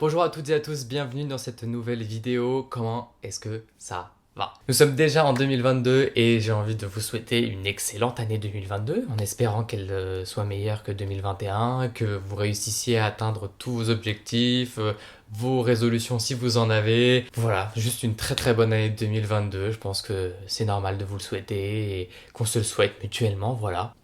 Bonjour à toutes et à tous, bienvenue dans cette nouvelle vidéo. Comment est-ce que ça va? Nous sommes déjà en 2022 et j'ai envie de vous souhaiter une excellente année 2022 en espérant qu'elle soit meilleure que 2021, que vous réussissiez à atteindre tous vos objectifs, vos résolutions si vous en avez. Voilà, juste une très bonne année 2022. Je pense que c'est normal de vous le souhaiter et qu'on se le souhaite mutuellement, voilà.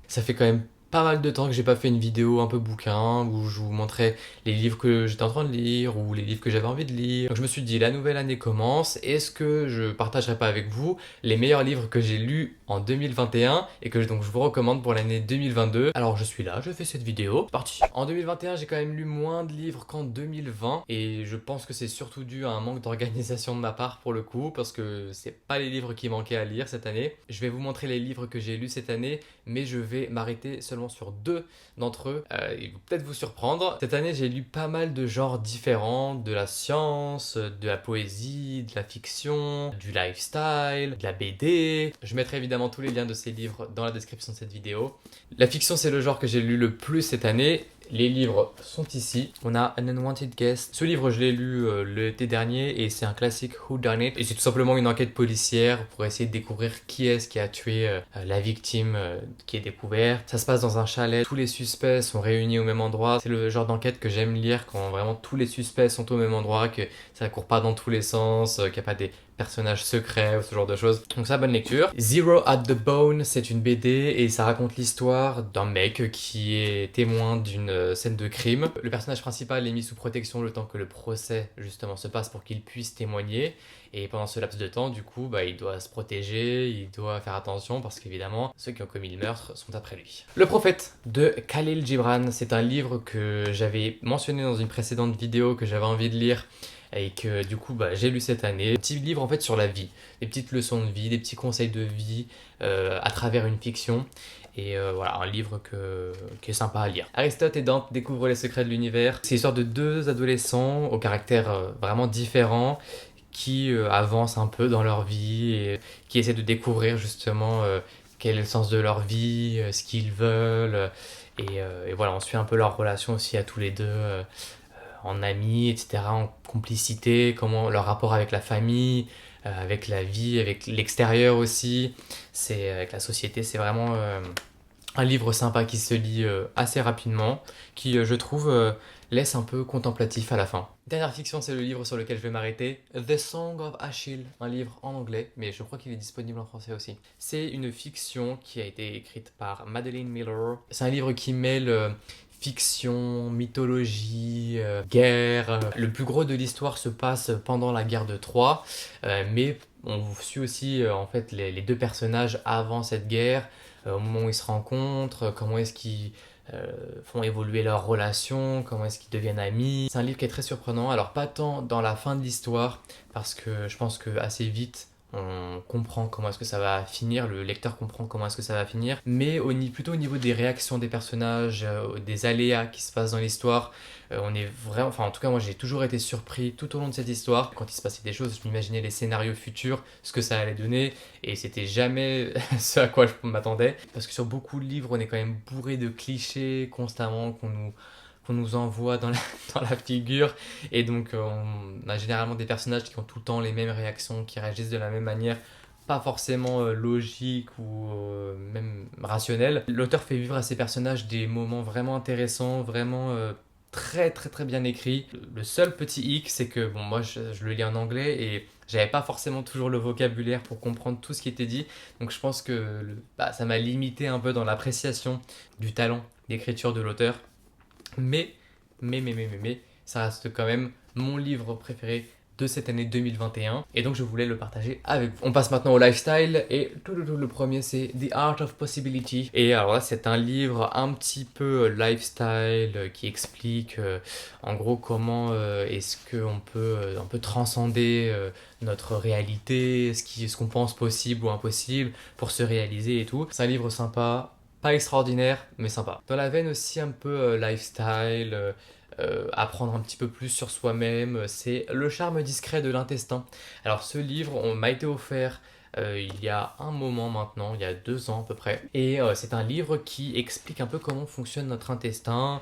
Ça fait quand même pas mal de temps que j'ai pas fait une vidéo un peu bouquin où je vous montrais les livres que j'étais en train de lire ou les livres que j'avais envie de lire. Donc je me suis dit, la nouvelle année commence, est-ce que je partagerai pas avec vous les meilleurs livres que j'ai lus en 2021 et que donc je vous recommande pour l'année 2022? Alors je suis là, je fais cette vidéo, c'est parti. En 2021, j'ai quand même lu moins de livres qu'en 2020 et je pense que c'est surtout dû à un manque d'organisation de ma part pour le coup parce que c'est pas les livres qui manquaient à lire cette année. Je vais vous montrer les livres que j'ai lus cette année, mais je vais m'arrêter seulement sur deux d'entre eux. Ils vont peut-être vous surprendre. Cette année, j'ai lu pas mal de genres différents, de la science, de la poésie, de la fiction, du lifestyle, de la BD. Je mettrai évidemment tous les liens de ces livres dans la description de cette vidéo. La fiction, c'est le genre que j'ai lu le plus cette année. Les livres sont ici. On a An Unwanted Guest. Ce livre, je l'ai lu l'été dernier et c'est un classique Who Done It. Et c'est tout simplement une enquête policière pour essayer de découvrir qui est-ce qui a tué la victime qui est découverte. Ça se passe dans un chalet. Tous les suspects sont réunis au même endroit. C'est le genre d'enquête que j'aime lire quand vraiment tous les suspects sont au même endroit, que ça court pas dans tous les sens, qu'il n'y a pas des personnages secrets ou ce genre de choses. Donc ça, bonne lecture. Zero at the Bone, c'est une BD et ça raconte l'histoire d'un mec qui est témoin d'une scène de crime. Le personnage principal est mis sous protection le temps que le procès justement se passe pour qu'il puisse témoigner. Et pendant ce laps de temps, du coup, il doit se protéger, il doit faire attention parce qu'évidemment, ceux qui ont commis le meurtre sont après lui. Le Prophète de Khalil Gibran, c'est un livre que j'avais mentionné dans une précédente vidéo que j'avais envie de lire et que du coup j'ai lu cette année. Un petit livre en fait sur la vie, des petites leçons de vie, des petits conseils de vie à travers une fiction. Et voilà, un livre qui est sympa à lire. Aristote et Dante découvrent les secrets de l'univers. C'est l'histoire de deux adolescents au caractère vraiment différent qui avancent un peu dans leur vie et qui essaient de découvrir justement quel est le sens de leur vie, ce qu'ils veulent. Et voilà, on suit un peu leur relation aussi à tous les deux. En amis, etc., en complicité, comment leur rapport avec la famille, avec la vie, avec l'extérieur aussi, c'est avec la société, c'est vraiment un livre sympa qui se lit assez rapidement, qui je trouve laisse un peu contemplatif à la fin. Dernière fiction, c'est le livre sur lequel je vais m'arrêter, The Song of Achille, un livre en anglais, mais je crois qu'il est disponible en français aussi. C'est une fiction qui a été écrite par Madeline Miller. C'est un livre qui mêle fiction, mythologie, guerre. Le plus gros de l'histoire se passe pendant la guerre de Troie, mais on suit aussi en fait les deux personnages avant cette guerre, au moment où ils se rencontrent, comment est-ce qu'ils font évoluer leurs relations, comment est-ce qu'ils deviennent amis. C'est un livre qui est très surprenant, alors pas tant dans la fin de l'histoire, parce que je pense que assez vite on comprend comment est-ce que ça va finir, le lecteur comprend comment est-ce que ça va finir, mais plutôt au niveau des réactions des personnages, des aléas qui se passent dans l'histoire, on est vraiment, enfin en tout cas moi j'ai toujours été surpris tout au long de cette histoire. Quand il se passait des choses, je m'imaginais les scénarios futurs, ce que ça allait donner, et c'était jamais ce à quoi je m'attendais, parce que sur beaucoup de livres on est quand même bourré de clichés constamment qu'on nous envoie dans dans la figure. Et donc, on a généralement des personnages qui ont tout le temps les mêmes réactions, qui réagissent de la même manière, pas forcément logique ou même rationnelle. L'auteur fait vivre à ses personnages des moments vraiment intéressants, vraiment très bien écrits. Le seul petit hic, c'est que, bon, moi je le lis en anglais et j'avais pas forcément toujours le vocabulaire pour comprendre tout ce qui était dit. Donc je pense que ça m'a limité un peu dans l'appréciation du talent d'écriture de l'auteur. Mais, ça reste quand même mon livre préféré de cette année 2021 et donc je voulais le partager avec vous. On passe maintenant au lifestyle et le premier c'est The Art of Possibility. Et alors là c'est un livre un petit peu lifestyle qui explique en gros comment est-ce qu'on peut un peu transcender notre réalité, ce qu'on pense possible ou impossible pour se réaliser et tout. C'est un livre sympa, pas extraordinaire, mais sympa. Dans la veine aussi un peu lifestyle, apprendre un petit peu plus sur soi-même, c'est Le charme discret de l'intestin. Alors ce livre, on m'a été offert il y a un moment maintenant, il y a 2 ans à peu près. Et c'est un livre qui explique un peu comment fonctionne notre intestin,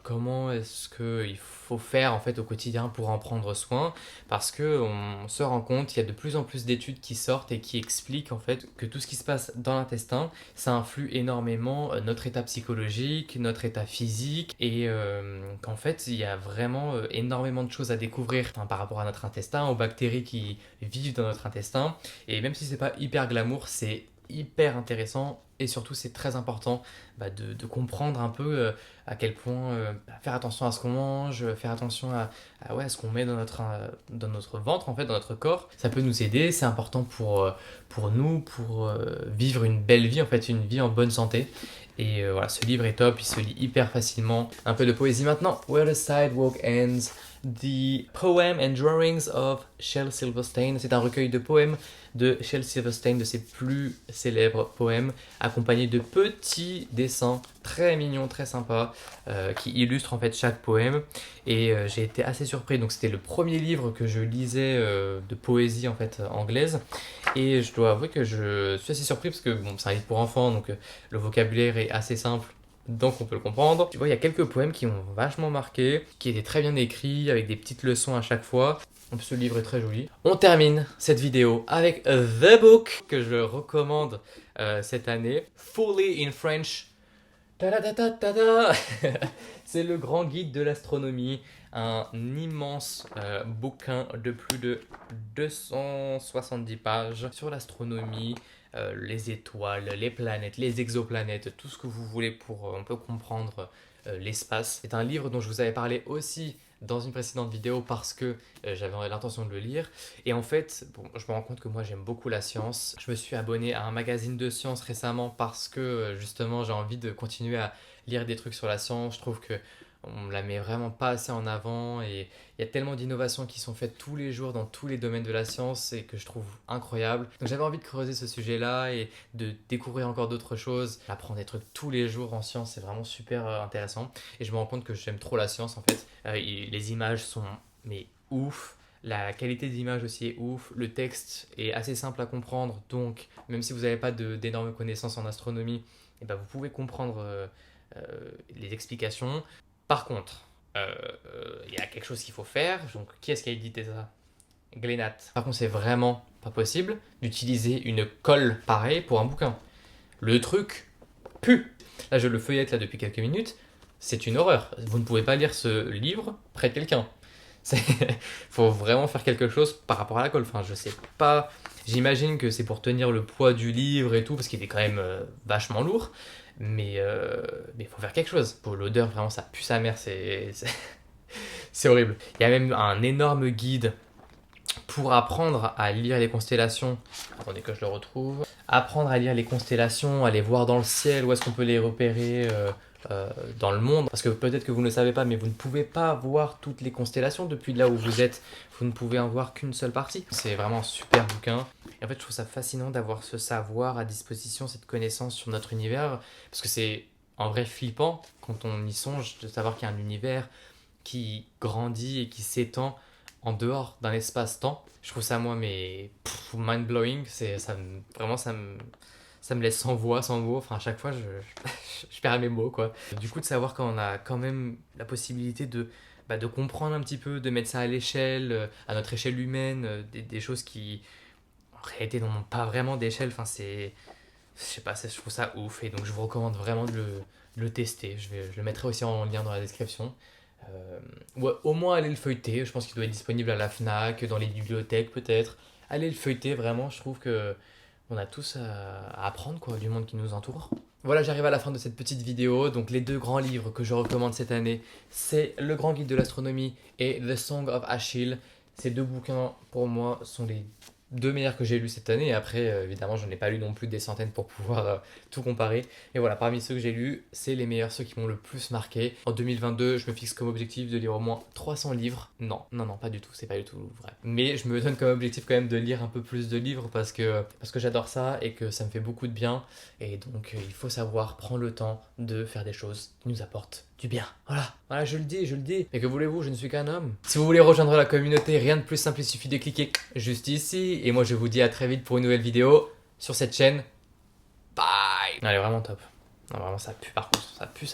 comment est-ce qu'il faut faire en fait au quotidien pour en prendre soin, parce que on se rend compte qu'il y a de plus en plus d'études qui sortent et qui expliquent en fait que tout ce qui se passe dans l'intestin, ça influe énormément notre état psychologique, notre état physique, et qu'en fait il y a vraiment énormément de choses à découvrir par rapport à notre intestin, aux bactéries qui vivent dans notre intestin. Et même si c'est pas hyper glamour, c'est hyper intéressant, et surtout c'est très important de comprendre un peu à quel point faire attention à ce qu'on mange, faire attention à ce qu'on met dans notre ventre, en fait, dans notre corps. Ça peut nous aider, c'est important pour nous, pour vivre une belle vie, en fait, une vie en bonne santé. Et voilà, ce livre est top, il se lit hyper facilement. Un peu de poésie maintenant. Where the Sidewalk Ends, The Poem and Drawings of Shel Silverstein. C'est un recueil de poèmes de Shel Silverstein, de ses plus célèbres poèmes, accompagné de petits dessins très mignons, très sympas, qui illustrent en fait chaque poème. Et j'ai été assez surpris. Donc c'était le premier livre que je lisais de poésie en fait anglaise. Et je dois avouer que je suis assez surpris parce que bon, c'est un livre pour enfants, donc le vocabulaire est assez simple. Donc on peut le comprendre. Tu vois, il y a quelques poèmes qui m'ont vachement marqué, qui étaient très bien écrits, avec des petites leçons à chaque fois. En plus, ce livre est très joli. On termine cette vidéo avec The Book, que je recommande cette année. Fully in French. Ta-da-da-da-da-da. C'est le grand guide de l'astronomie. Un immense bouquin de plus de 270 pages sur l'astronomie, les étoiles, les planètes, les exoplanètes, tout ce que vous voulez pour un peu comprendre l'espace. C'est un livre dont je vous avais parlé aussi dans une précédente vidéo parce que j'avais l'intention de le lire. Et en fait, bon, je me rends compte que moi j'aime beaucoup la science. Je me suis abonné à un magazine de science récemment parce que justement j'ai envie de continuer à lire des trucs sur la science. Je trouve que on la met vraiment pas assez en avant, et il y a tellement d'innovations qui sont faites tous les jours dans tous les domaines de la science et que je trouve incroyable. Donc j'avais envie de creuser ce sujet-là et de découvrir encore d'autres choses, apprendre des trucs tous les jours en science, c'est vraiment super intéressant. Et je me rends compte que j'aime trop la science en fait. Les images sont mais ouf. La qualité des images aussi est ouf, le texte est assez simple à comprendre, donc même si vous n'avez pas d'énormes connaissances en astronomie, eh ben, vous pouvez comprendre les explications. Par contre, il y a quelque chose qu'il faut faire. Donc, qui est-ce qui a édité ça? Glénat. Par contre, c'est vraiment pas possible d'utiliser une colle pareille pour un bouquin. Le truc pue. Là, je le feuillette là depuis quelques minutes. C'est une horreur. Vous ne pouvez pas lire ce livre près de quelqu'un. Il faut vraiment faire quelque chose par rapport à la colle. Enfin, je sais pas. J'imagine que c'est pour tenir le poids du livre et tout, parce qu'il est quand même vachement lourd. Mais il faut faire quelque chose. Pour l'odeur, vraiment, ça pue sa mère. C'est horrible. Il y a même un énorme guide pour apprendre à lire les constellations. Attendez que je le retrouve. Apprendre à lire les constellations, à les voir dans le ciel, où est-ce qu'on peut les repérer dans le monde. Parce que peut-être que vous ne le savez pas, mais vous ne pouvez pas voir toutes les constellations depuis là où vous êtes. Vous ne pouvez en voir qu'une seule partie. C'est vraiment un super bouquin. Et en fait, je trouve ça fascinant d'avoir ce savoir à disposition, cette connaissance sur notre univers. Parce que c'est en vrai flippant quand on y songe de savoir qu'il y a un univers qui grandit et qui s'étend en dehors d'un espace-temps. Je trouve ça, moi, mais mind-blowing. Vraiment, ça me laisse sans voix, sans mots. Enfin, à chaque fois, je perds mes mots, quoi. Du coup, de savoir qu'on a quand même la possibilité de comprendre un petit peu, de mettre ça à l'échelle, à notre échelle humaine, des choses qui, en réalité, n'ont pas vraiment d'échelle. Enfin, je sais pas, je trouve ça ouf. Et donc, je vous recommande vraiment de le tester. Je le mettrai aussi en lien dans la description. Ou au moins aller le feuilleter. Je pense qu'il doit être disponible à la FNAC, dans les bibliothèques peut-être. Allez le feuilleter, vraiment, je trouve que on a tous à apprendre quoi, du monde qui nous entoure. Voilà, j'arrive à la fin de cette petite vidéo. Donc les 2 grands livres que je recommande cette année, c'est Le Grand Guide de l'Astronomie et The Song of Achille. Ces 2 bouquins, pour moi, sont les 2 meilleurs que j'ai lus cette année. Et après, évidemment, je n'ai pas lu non plus des centaines pour pouvoir tout comparer. Et voilà, parmi ceux que j'ai lus, c'est les meilleurs, ceux qui m'ont le plus marqué. En 2022, je me fixe comme objectif de lire au moins 300 livres. Non, pas du tout, c'est pas du tout vrai. Mais je me donne comme objectif quand même de lire un peu plus de livres parce que j'adore ça et que ça me fait beaucoup de bien. Et donc, il faut savoir prendre le temps de faire des choses qui nous apportent du bien. Voilà, je le dis. Et que voulez-vous, je ne suis qu'un homme. Si vous voulez rejoindre la communauté, rien de plus simple, il suffit de cliquer juste ici. Et moi, je vous dis à très vite pour une nouvelle vidéo sur cette chaîne. Bye. Elle est vraiment top. Non, vraiment, ça pue par contre. Ça pue.